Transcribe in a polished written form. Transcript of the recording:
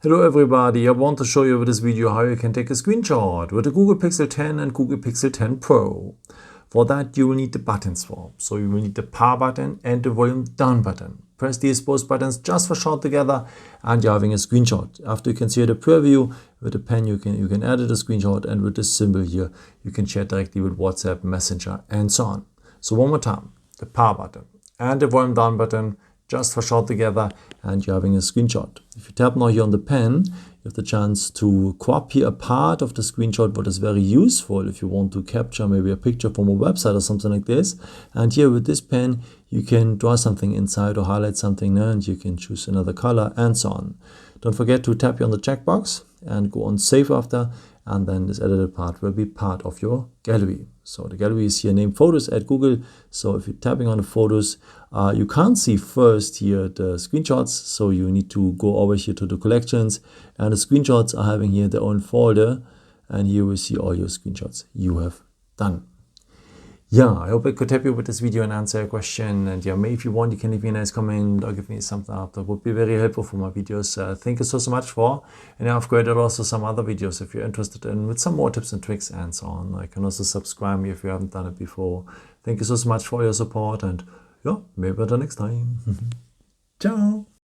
Hello everybody, I want to show you with this video how you can take a screenshot with the Google Pixel 10 and Google Pixel 10 Pro. For that you will need the buttons for. So you will need the power button and the volume down button. Press these both buttons just for short together and you're having a screenshot. After you can see the preview, with the pen you can edit a screenshot, and with this symbol here you can share directly with WhatsApp, Messenger and so on. So one more time, the power button and the volume down button just for short together and you're having a screenshot. If you tap now here on the pen, you have the chance to crop here a part of the screenshot, what is very useful if you want to capture maybe a picture from a website or something like this. And here with this pen, you can draw something inside or highlight something, and you can choose another color and so on. Don't forget to tap here on the checkbox and go on save after, and then this edited part will be part of your gallery. So the gallery is here named Photos at Google. So if you're tapping on the photos, you can't see first here the screenshots. So you need to go over here to the collections, and the screenshots are having here their own folder. And here we see all your screenshots you have done. Yeah, I hope I could help you with this video and answer your question. And yeah, maybe if you want, you can leave me a nice comment or give me something up. That would be very helpful for my videos. Thank you so much for. And I've created also some other videos if you're interested in with some more tips and tricks and so on. I can also subscribe me if you haven't done it before. Thank you so much for your support, and yeah, maybe until next time. Ciao.